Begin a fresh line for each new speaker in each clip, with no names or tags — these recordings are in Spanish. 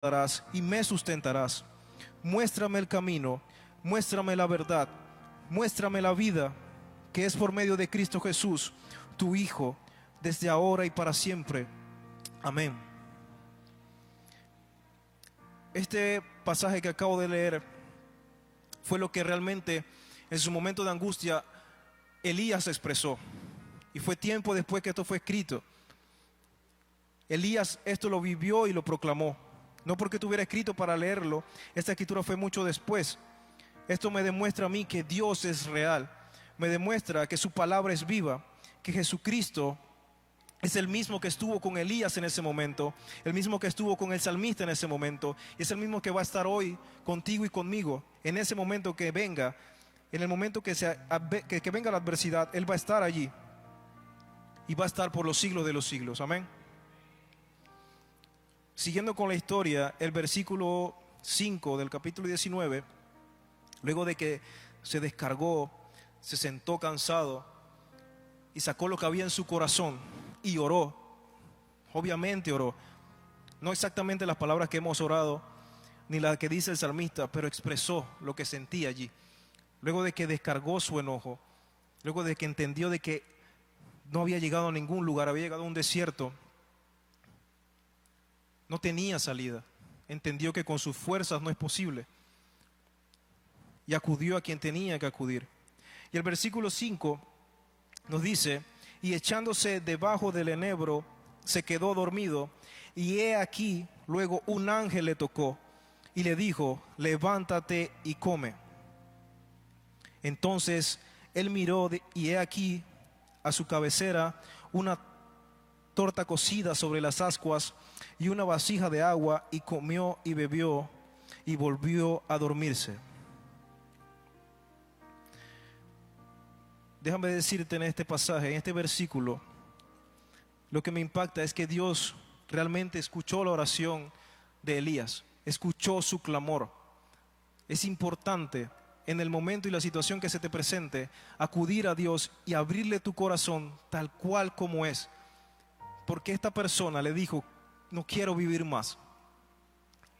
darás y me sustentarás. Muéstrame el camino, muéstrame la verdad, muéstrame la vida que es por medio de Cristo Jesús, tu Hijo, desde ahora y para siempre. Amén. Este pasaje que acabo de leer fue lo que realmente en su momento de angustia Elías expresó. Y fue tiempo después que esto fue escrito. Elías esto lo vivió y lo proclamó. No porque estuviera escrito para leerlo, esta escritura fue mucho después. Esto me demuestra a mí que Dios es real. Me demuestra que su palabra es viva, que Jesucristo es el mismo que estuvo con Elías en ese momento, el mismo que estuvo con el salmista en ese momento, y es el mismo que va a estar hoy contigo y conmigo, en ese momento que venga, en el momento que venga la adversidad, Él va a estar allí, y va a estar por los siglos de los siglos, amén. Siguiendo con la historia, el versículo 5 del capítulo 19, luego de que se descargó, se sentó cansado, y sacó lo que había en su corazón, y oró. Obviamente oró, no exactamente las palabras que hemos orado ni las que dice el salmista, pero expresó lo que sentía allí. Luego de que descargó su enojo, luego de que entendió de que no había llegado a ningún lugar, había llegado a un desierto, no tenía salida, entendió que con sus fuerzas no es posible, y acudió a quien tenía que acudir. Y el versículo 5 nos dice: y echándose debajo del enebro, se quedó dormido, y he aquí, luego un ángel le tocó, y le dijo: levántate y come. Entonces él miró, y he aquí, a su cabecera, una torta cocida sobre las ascuas, y una vasija de agua, y comió y bebió, y volvió a dormirse. Déjame decirte en este pasaje, en este versículo, lo que me impacta es que Dios realmente escuchó la oración de Elías, escuchó su clamor. Es importante en el momento y la situación que se te presente, acudir a Dios y abrirle tu corazón tal cual como es. Porque esta persona le dijo: no quiero vivir más.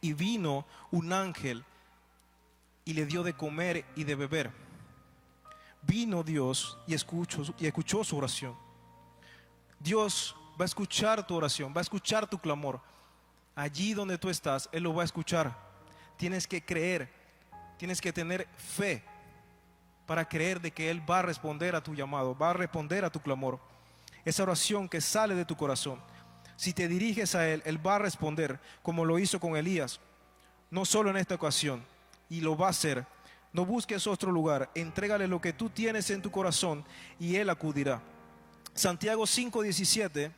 Y vino un ángel y le dio de comer y de beber. Vino Dios y escuchó su oración. Dios va a escuchar tu oración, va a escuchar tu clamor. Allí donde tú estás, Él lo va a escuchar. Tienes que creer, tienes que tener fe para creer de que Él va a responder a tu llamado, va a responder a tu clamor. Esa oración que sale de tu corazón, si te diriges a Él, Él va a responder como lo hizo con Elías. No solo en esta ocasión, y lo va a hacer. No busques otro lugar, entrégale lo que tú tienes en tu corazón y Él acudirá. Santiago 5:17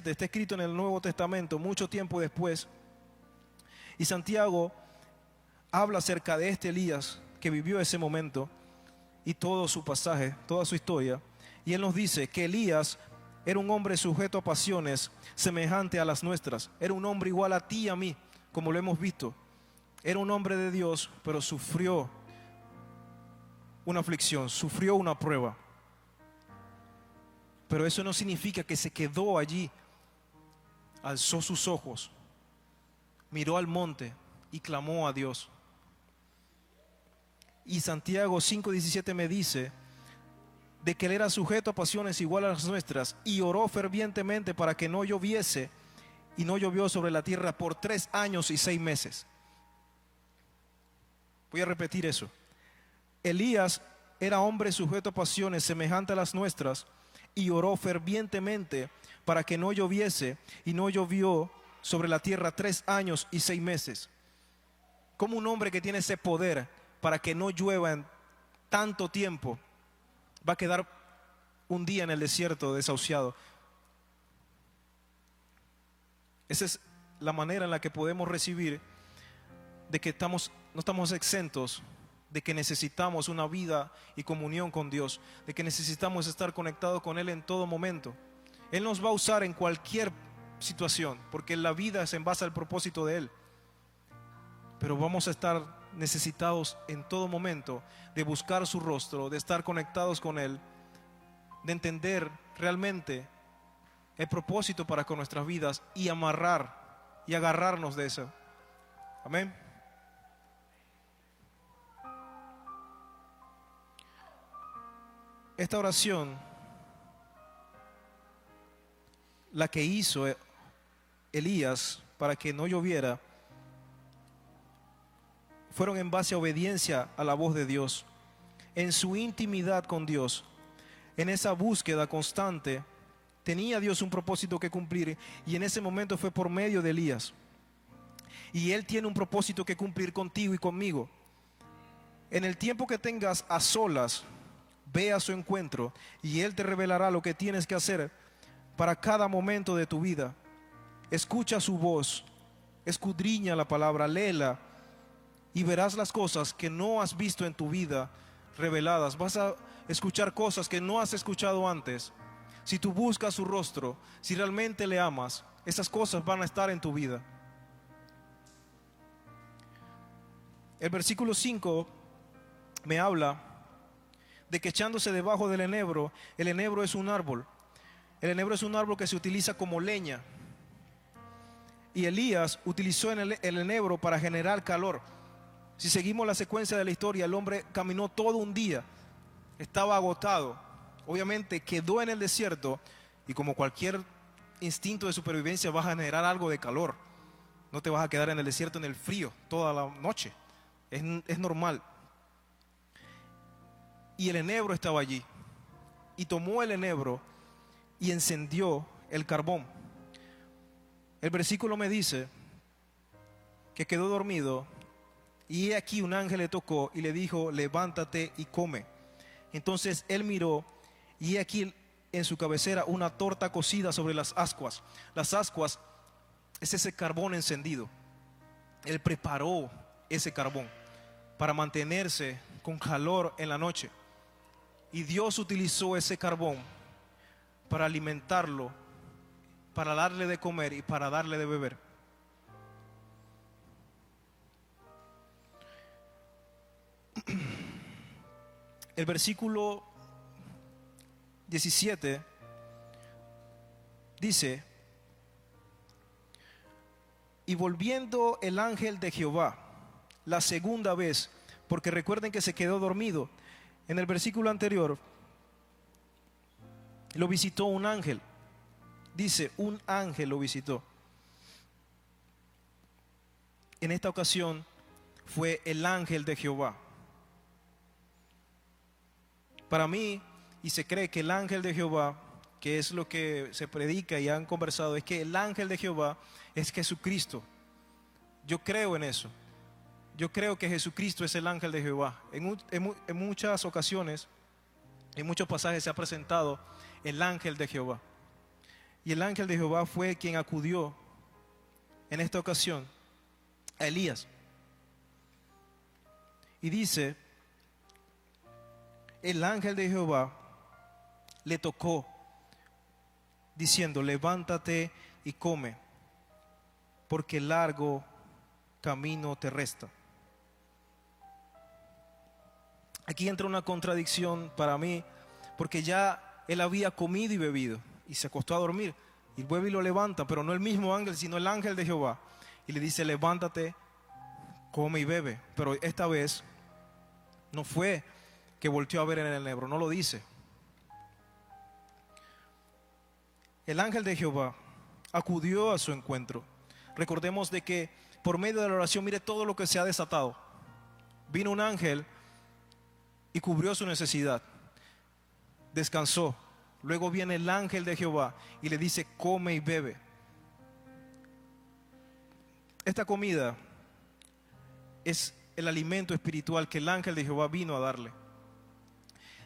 está escrito en el Nuevo Testamento mucho tiempo después, y Santiago habla acerca de este Elías que vivió ese momento y todo su pasaje, toda su historia, y él nos dice que Elías era un hombre sujeto a pasiones semejante a las nuestras. Era un hombre igual a ti y a mí, como lo hemos visto. Era un hombre de Dios, pero sufrió una aflicción, sufrió una prueba. Pero eso no significa que se quedó allí. Alzó sus ojos, miró al monte y clamó a Dios. Y Santiago 5:17 me dice de que él era sujeto a pasiones igual a las nuestras, y oró fervientemente para que no lloviese, y no llovió sobre la tierra por 3 años y 6 meses. Voy a repetir eso. Elías era hombre sujeto a pasiones semejante a las nuestras, y oró fervientemente para que no lloviese, y no llovió sobre la tierra 3 años y 6 meses. Como un hombre que tiene ese poder para que no llueva en tanto tiempo va a quedar un día en el desierto desahuciado? Esa es la manera en la que podemos recibir de que no estamos exentos, de que necesitamos una vida y comunión con Dios, de que necesitamos estar conectados con Él en todo momento. Él nos va a usar en cualquier situación, porque la vida es en base al propósito de Él. Pero vamos a estar necesitados en todo momento de buscar su rostro, de estar conectados con Él, de entender realmente el propósito para con nuestras vidas y amarrar y agarrarnos de eso. Amén. Esta oración, la que hizo Elías para que no lloviera, fueron en base a obediencia a la voz de Dios, en su intimidad con Dios, en esa búsqueda constante. Tenía Dios un propósito que cumplir y en ese momento fue por medio de Elías. Y Él tiene un propósito que cumplir contigo y conmigo. En el tiempo que tengas a solas, ve a su encuentro y Él te revelará lo que tienes que hacer para cada momento de tu vida. Escucha su voz, escudriña la palabra, léela y verás las cosas que no has visto en tu vida reveladas. Vas a escuchar cosas que no has escuchado antes. Si tú buscas su rostro, si realmente le amas, esas cosas van a estar en tu vida. El versículo 5 me habla de que echándose debajo del enebro. El enebro es un árbol. El enebro es un árbol que se utiliza como leña. Y Elías utilizó el enebro para generar calor. Si seguimos la secuencia de la historia, el hombre caminó todo un día. Estaba agotado. Obviamente quedó en el desierto y como cualquier instinto de supervivencia vas a generar algo de calor. No te vas a quedar en el desierto en el frío toda la noche. Es normal. Y el enebro estaba allí. Y tomó el enebro y encendió el carbón. El versículo me dice que quedó dormido y he aquí un ángel le tocó y le dijo: levántate y come. Entonces él miró y he aquí en su cabecera una torta cocida sobre las ascuas. Las ascuas es ese carbón encendido. Él preparó ese carbón para mantenerse con calor en la noche. Y Dios utilizó ese carbón para alimentarlo, para darle de comer y para darle de beber. El versículo 17 dice: y volviendo el ángel de Jehová la segunda vez, porque recuerden que se quedó dormido. En el versículo anterior lo visitó un ángel. Dice, un ángel lo visitó. En esta ocasión fue el ángel de Jehová. Para mí, y se cree que el ángel de Jehová, que es lo que se predica y han conversado, es que el ángel de Jehová es Jesucristo. Yo creo en eso. Yo creo que Jesucristo es el ángel de Jehová. En muchas ocasiones, en muchos pasajes se ha presentado el ángel de Jehová. Y el ángel de Jehová fue quien acudió en esta ocasión a Elías. Y dice, el ángel de Jehová le tocó diciendo: levántate y come, porque largo camino te resta. Aquí entra una contradicción para mí, porque ya él había comido y bebido y se acostó a dormir, y vuelve y lo levanta, pero no el mismo ángel, sino el ángel de Jehová, y le dice: levántate, come y bebe. Pero esta vez no fue que volteó a ver en el enebro, no lo dice. El ángel de Jehová acudió a su encuentro. Recordemos de que por medio de la oración, mire todo lo que se ha desatado. Vino un ángel y cubrió su necesidad, descansó. Luego viene el ángel de Jehová y le dice: come y bebe. Esta comida es el alimento espiritual que el ángel de Jehová vino a darle.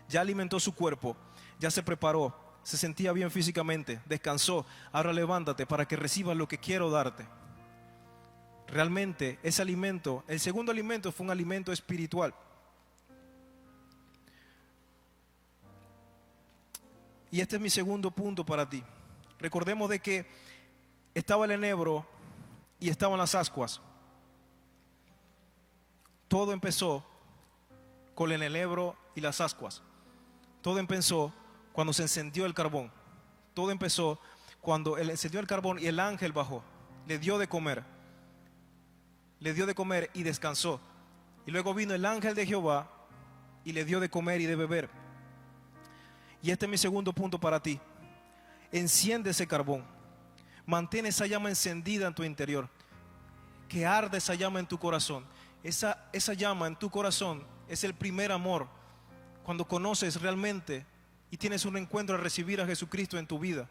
Ya alimentó su cuerpo, ya se preparó, se sentía bien físicamente, descansó. Ahora levántate para que recibas lo que quiero darte. Realmente ese alimento, el segundo alimento, fue un alimento espiritual. Y este es mi segundo punto para ti. Recordemos de que estaba el enebro y estaban las ascuas. Todo empezó con el enebro y las ascuas. Todo empezó cuando se encendió el carbón. Todo empezó cuando él encendió el carbón y el ángel bajó, le dio de comer y descansó. Y luego vino el ángel de Jehová y le dio de comer y de beber. Y este es mi segundo punto para ti. Enciende ese carbón, mantén esa llama encendida en tu interior, que arde esa llama en tu corazón. Esa llama en tu corazón es el primer amor. Cuando conoces realmente y tienes un encuentro a recibir a Jesucristo en tu vida,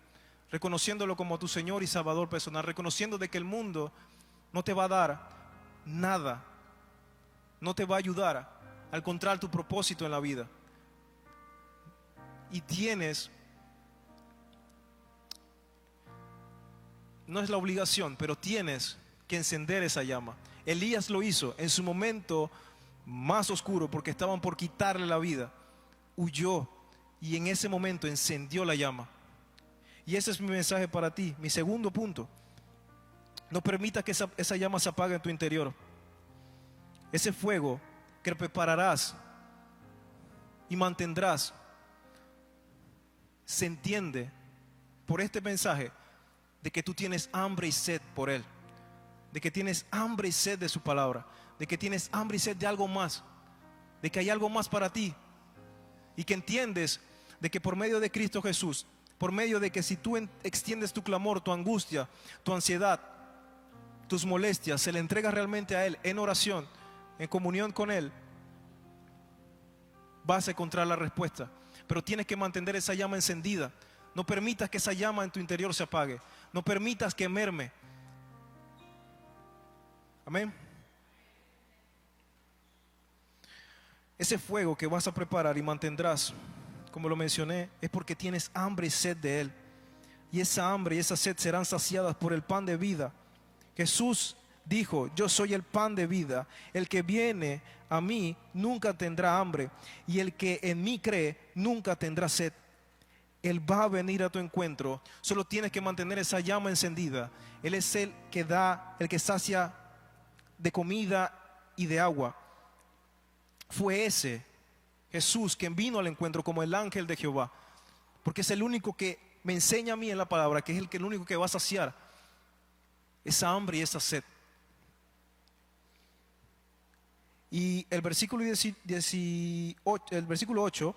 reconociéndolo como tu Señor y Salvador personal, reconociendo de que el mundo no te va a dar nada, no te va a ayudar a encontrar tu propósito en la vida. Y tienes, no es la obligación, pero tienes que encender esa llama. Elías lo hizo en su momento más oscuro, porque estaban por quitarle la vida. Huyó y en ese momento encendió la llama. Y ese es mi mensaje para ti. Mi segundo punto: no permitas que esa llama se apague en tu interior. Ese fuego que prepararás y mantendrás se entiende por este mensaje de que tú tienes hambre y sed por Él, de que tienes hambre y sed de su palabra, de que tienes hambre y sed de algo más, de que hay algo más para ti, y que entiendes de que por medio de Cristo Jesús, por medio de que si tú extiendes tu clamor, tu angustia, tu ansiedad, tus molestias, se le entregas realmente a Él en oración, en comunión con Él, vas a encontrar la respuesta. Pero tienes que mantener esa llama encendida. No permitas que esa llama en tu interior se apague. No permitas que merme. Amén. Ese fuego que vas a preparar y mantendrás, como lo mencioné, es porque tienes hambre y sed de Él. Y esa hambre y esa sed serán saciadas por el pan de vida. Jesús dijo: yo soy el pan de vida. El que viene a mí nunca tendrá hambre, y el que en mí cree nunca tendrá sed. Él va a venir a tu encuentro. Solo tienes que mantener esa llama encendida. Él es el que da, el que sacia de comida y de agua. Fue ese Jesús quien vino al encuentro como el ángel de Jehová, porque es el único que me enseña a mí en la palabra que es el único que va a saciar esa hambre y esa sed. Y el versículo 8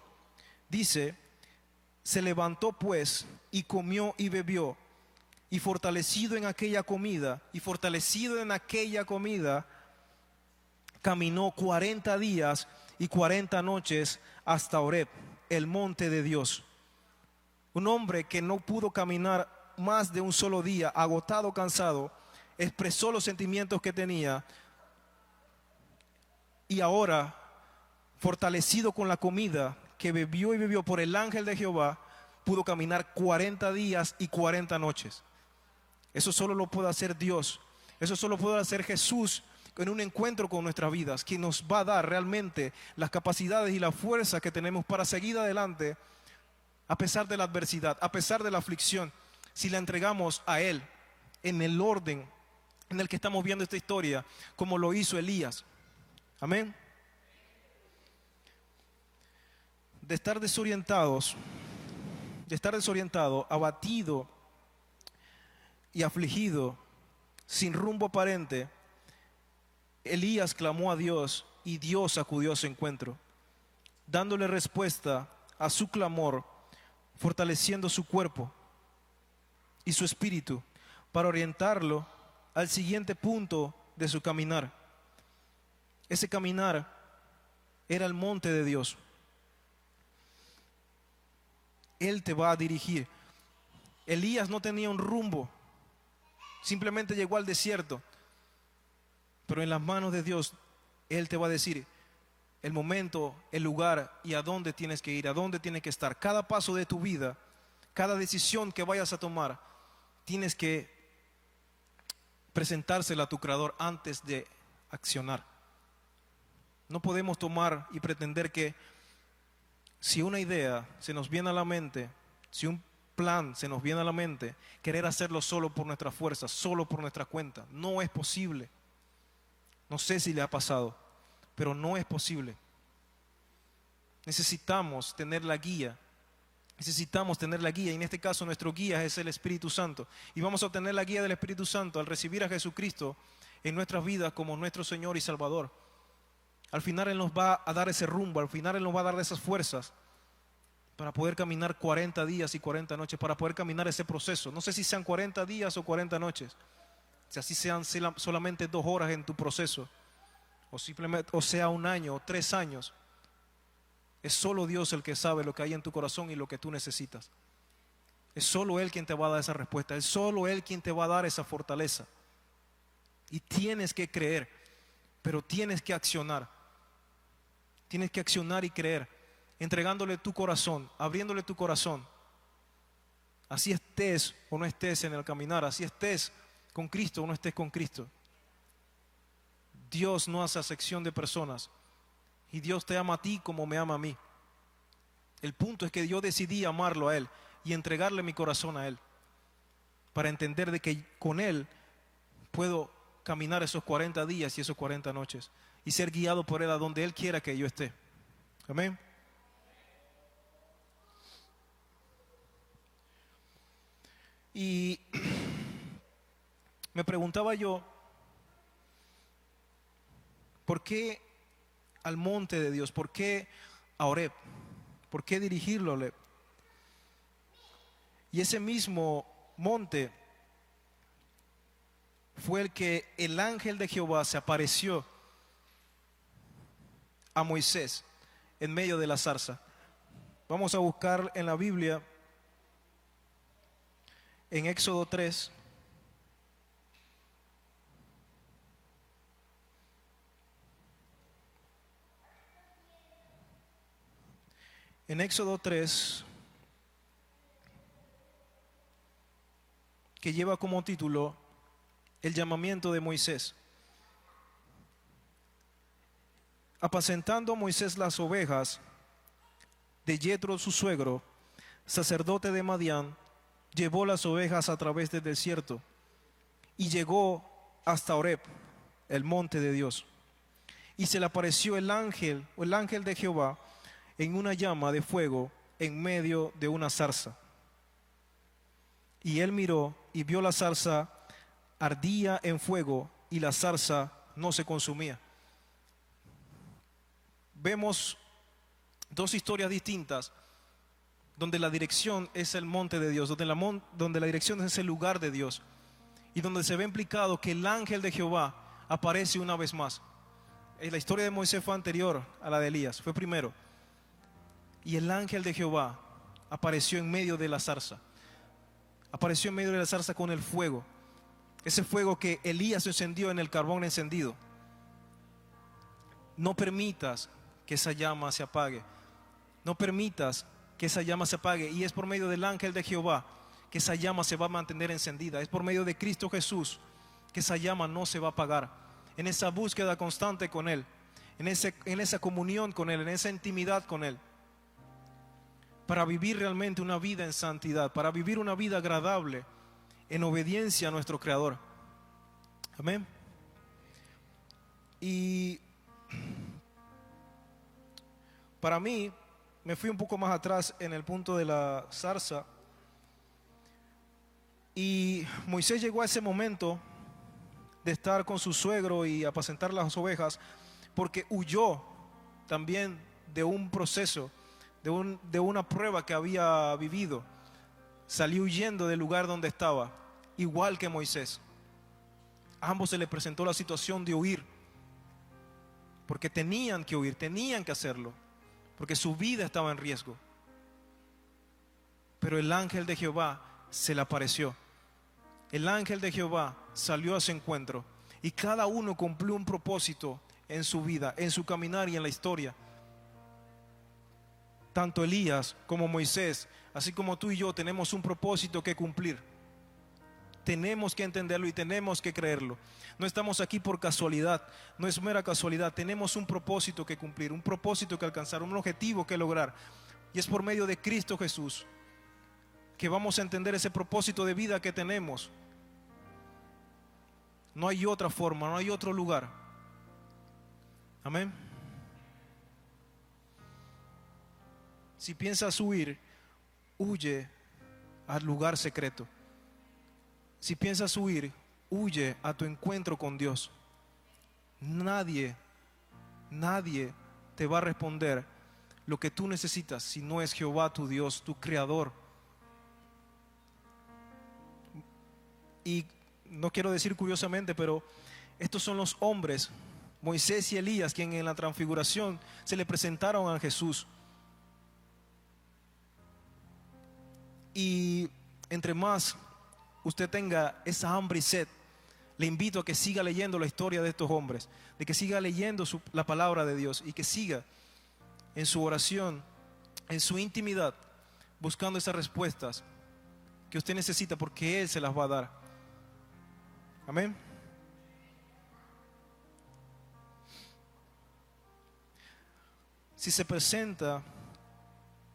dice: se levantó pues y comió y bebió, y fortalecido en aquella comida, caminó 40 días y 40 noches hasta Horeb, el monte de Dios. Un hombre que no pudo caminar más de un solo día, agotado, cansado, expresó los sentimientos que tenía, y ahora, fortalecido con la comida que bebió y bebió por el ángel de Jehová, pudo caminar 40 días y 40 noches. Eso solo lo puede hacer Dios. Eso solo puede hacer Jesús en un encuentro con nuestras vidas, que nos va a dar realmente las capacidades y la fuerza que tenemos para seguir adelante a pesar de la adversidad, a pesar de la aflicción, si la entregamos a Él en el orden en el que estamos viendo esta historia, como lo hizo Elías. Amén. De estar desorientado, abatido y afligido, sin rumbo aparente, Elías clamó a Dios y Dios acudió a su encuentro, dándole respuesta a su clamor, fortaleciendo su cuerpo y su espíritu para orientarlo al siguiente punto de su caminar. Ese caminar era el monte de Dios. Él te va a dirigir. Elías no tenía un rumbo, simplemente llegó al desierto, pero en las manos de Dios Él te va a decir el momento, el lugar y a dónde tienes que ir, a dónde tienes que estar. Cada paso de tu vida, cada decisión que vayas a tomar, tienes que presentársela a tu Creador antes de accionar. No podemos tomar y pretender que si una idea se nos viene a la mente, si un plan se nos viene a la mente, querer hacerlo solo por nuestra fuerza, solo por nuestra cuenta. No es posible. No sé si le ha pasado, pero no es posible. Necesitamos tener la guía Necesitamos tener la guía, y en este caso nuestro guía es el Espíritu Santo. Y vamos a obtener la guía del Espíritu Santo al recibir a Jesucristo en nuestras vidas como nuestro Señor y Salvador. Al final Él nos va a dar ese rumbo, al final Él nos va a dar esas fuerzas para poder caminar 40 días y 40 noches, para poder caminar ese proceso. No sé si sean 40 días o 40 noches, si así sean solamente 2 horas en tu proceso, o simplemente, o sea 1 año o 3 años. Es solo Dios el que sabe lo que hay en tu corazón y lo que tú necesitas. Es solo Él quien te va a dar esa respuesta, es solo Él quien te va a dar esa fortaleza. Y tienes que creer, pero tienes que accionar. Tienes que accionar y creer, entregándole tu corazón, abriéndole tu corazón. Así estés o no estés en el caminar, así estés con Cristo o no estés con Cristo. Dios no hace acepción de personas y Dios te ama a ti como me ama a mí. El punto es que yo decidí amarlo a Él y entregarle mi corazón a Él para entender de que con Él puedo caminar esos 40 días y esos 40 noches y ser guiado por Él a donde Él quiera que yo esté. Amén. Y me preguntaba yo, ¿por qué al monte de Dios? ¿Por qué a Horeb? ¿Por qué dirigirlo a Horeb? Y ese mismo monte fue el que el ángel de Jehová se apareció a Moisés en medio de la zarza. Vamos a buscar en la Biblia, en Éxodo 3. En Éxodo 3, que lleva como título el llamamiento de Moisés. Apacentando Moisés las ovejas de Yetro su suegro, sacerdote de Madián, llevó las ovejas a través del desierto y llegó hasta Horeb, el monte de Dios. Y se le apareció el ángel de Jehová en una llama de fuego en medio de una zarza. Y él miró y vio la zarza ardía en fuego y la zarza no se consumía. Vemos 2 historias distintas donde la dirección es el monte de Dios, donde la dirección es el lugar de Dios y donde se ve implicado que el ángel de Jehová aparece una vez más. La historia de Moisés fue anterior a la de Elías, fue primero. Y el ángel de Jehová apareció en medio de la zarza. Apareció en medio de la zarza con el fuego. Ese fuego que Elías encendió en el carbón encendido. No permitas que esa llama se apague. No permitas que esa llama se apague. Y es por medio del ángel de Jehová que esa llama se va a mantener encendida. Es por medio de Cristo Jesús que esa llama no se va a apagar. En esa búsqueda constante con Él. En esa comunión con Él. En esa intimidad con Él. Para vivir realmente una vida en santidad, para vivir una vida agradable, en obediencia a nuestro Creador. Amén. Y para mí, me fui un poco más atrás en el punto de la zarza. Y Moisés llegó a ese momento de estar con su suegro y apacentar las ovejas, porque huyó también de un proceso, de una prueba que había vivido. Salió huyendo del lugar donde estaba, igual que Moisés. A ambos se les presentó la situación de huir, porque tenían que huir, tenían que hacerlo, porque su vida estaba en riesgo. Pero el ángel de Jehová se le apareció. El ángel de Jehová salió a su encuentro y cada uno cumplió un propósito en su vida, en su caminar y en la historia. Tanto Elías como Moisés, así como tú y yo, tenemos un propósito que cumplir. Tenemos que entenderlo y tenemos que creerlo. No estamos aquí por casualidad, no es mera casualidad. Tenemos un propósito que cumplir, un propósito que alcanzar, un objetivo que lograr. Y es por medio de Cristo Jesús que vamos a entender ese propósito de vida que tenemos. No hay otra forma, no hay otro lugar. Amén. Si piensas huir huye al lugar secreto. Si piensas huir, huye a tu encuentro con Dios. Nadie te va a responder lo que tú necesitas si no es Jehová tu Dios, tu creador. Y no quiero decir curiosamente, pero estos son los hombres, Moisés y Elías, quien en la transfiguración se le presentaron a Jesús. Y entre más usted tenga esa hambre y sed, le invito a que siga leyendo la historia de estos hombres, de que siga leyendo la palabra de Dios y que siga en su oración, en su intimidad, buscando esas respuestas que usted necesita, porque Él se las va a dar. Amén. Si se presenta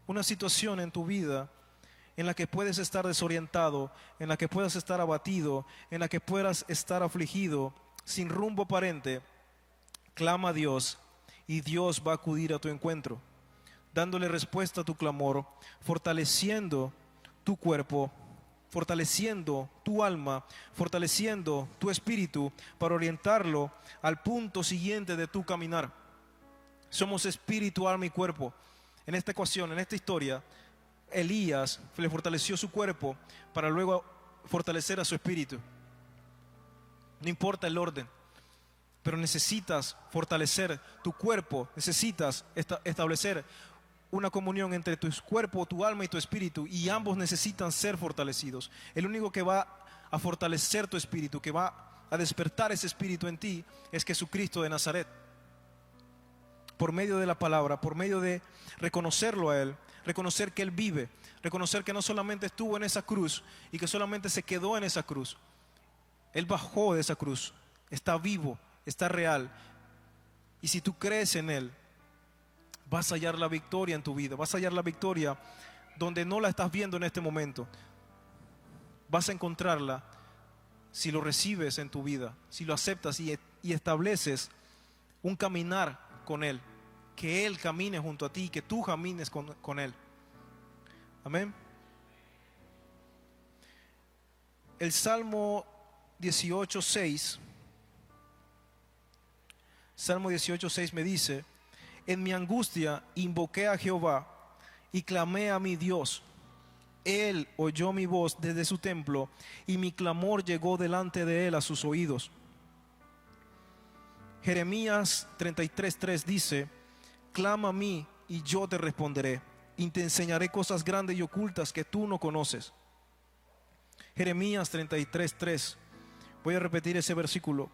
una situación en tu vida en la que puedes estar desorientado, en la que puedas estar abatido, en la que puedas estar afligido, sin rumbo aparente, clama a Dios y Dios va a acudir a tu encuentro, dándole respuesta a tu clamor, fortaleciendo tu cuerpo, fortaleciendo tu alma, fortaleciendo tu espíritu para orientarlo al punto siguiente de tu caminar. Somos espíritu, alma y cuerpo. En esta ecuación, en esta historia, Elías le fortaleció su cuerpo para luego fortalecer a su espíritu. No importa el orden, pero necesitas fortalecer tu cuerpo, necesitas establecer una comunión entre tu cuerpo, tu alma y tu espíritu, y ambos necesitan ser fortalecidos. El único que va a fortalecer tu espíritu, que va a despertar ese espíritu en ti, es Jesucristo de Nazaret. Por medio de la palabra, por medio de reconocerlo a Él, reconocer que Él vive, reconocer que no solamente estuvo en esa cruz y que solamente se quedó en esa cruz. Él bajó de esa cruz, está vivo, está real. Y si tú crees en Él, vas a hallar la victoria en tu vida, vas a hallar la victoria donde no la estás viendo en este momento. Vas a encontrarla si lo recibes en tu vida, si lo aceptas y estableces un caminar con Él, que Él camine junto a ti, que tú camines con Él. Amén. El Salmo 18:6 me dice: en mi angustia invoqué a Jehová y clamé a mi Dios. Él oyó mi voz desde su templo y mi clamor llegó delante de Él a sus oídos. Jeremías 33:3 dice: clama a mí y yo te responderé y te enseñaré cosas grandes y ocultas que tú no conoces. Jeremías 33:3. Voy a repetir ese versículo.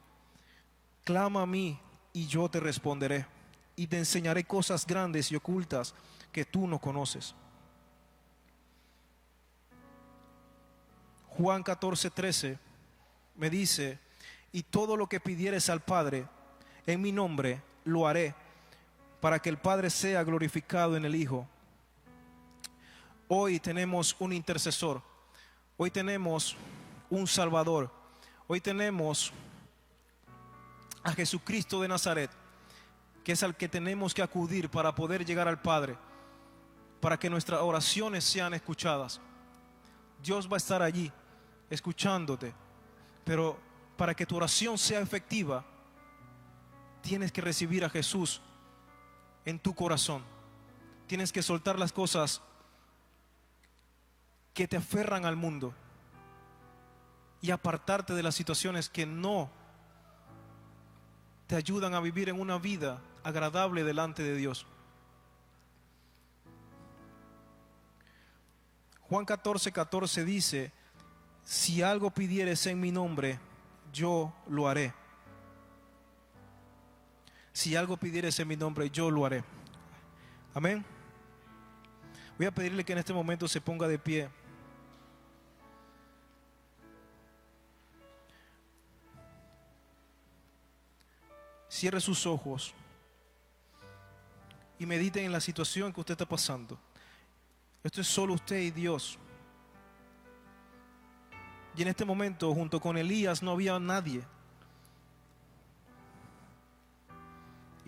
Clama a mí y yo te responderé y te enseñaré cosas grandes y ocultas que tú no conoces. Juan 14:13 me dice: y todo lo que pidieres al Padre en mi nombre lo haré, para que el Padre sea glorificado en el Hijo. Hoy tenemos un intercesor, hoy tenemos un Salvador, hoy tenemos a Jesucristo de Nazaret, que es al que tenemos que acudir para poder llegar al Padre, para que nuestras oraciones sean escuchadas. Dios va a estar allí escuchándote, pero para que tu oración sea efectiva, tienes que recibir a Jesús en tu corazón. Tienes que soltar las cosas que te aferran al mundo y apartarte de las situaciones que no te ayudan a vivir en una vida agradable delante de Dios. Juan 14:14 dice: si algo pidieres en mi nombre, yo lo haré. Si algo pidieres en mi nombre, yo lo haré. Amén. Voy a pedirle que en este momento se ponga de pie. Cierre sus ojos y mediten en la situación que usted está pasando. Esto es solo usted y Dios. Y en este momento, junto con Elías, no había nadie.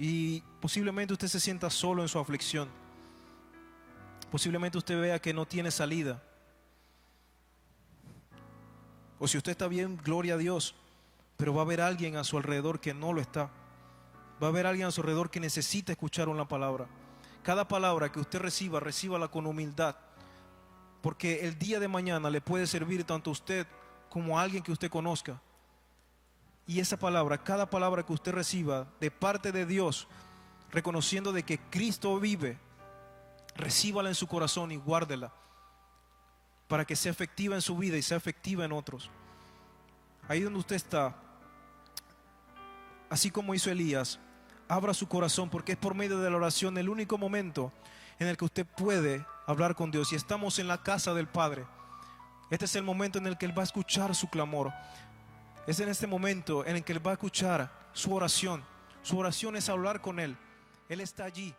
Y posiblemente usted se sienta solo en su aflicción. Posiblemente usted vea que no tiene salida. O si usted está bien, gloria a Dios, pero va a haber alguien a su alrededor que no lo está. Va a haber alguien a su alrededor que necesita escuchar una palabra. Cada palabra que usted reciba, recíbala con humildad, porque el día de mañana le puede servir tanto a usted como a alguien que usted conozca. Y esa palabra, cada palabra que usted reciba de parte de Dios, reconociendo de que Cristo vive, recíbala en su corazón y guárdela para que sea efectiva en su vida y sea efectiva en otros. Ahí donde usted está, así como hizo Elías, abra su corazón, porque es por medio de la oración el único momento en el que usted puede hablar con Dios. Y estamos en la casa del Padre. Este es el momento en el que Él va a escuchar su clamor. Es en este momento en el que Él va a escuchar su oración. Su oración es hablar con Él. Él está allí.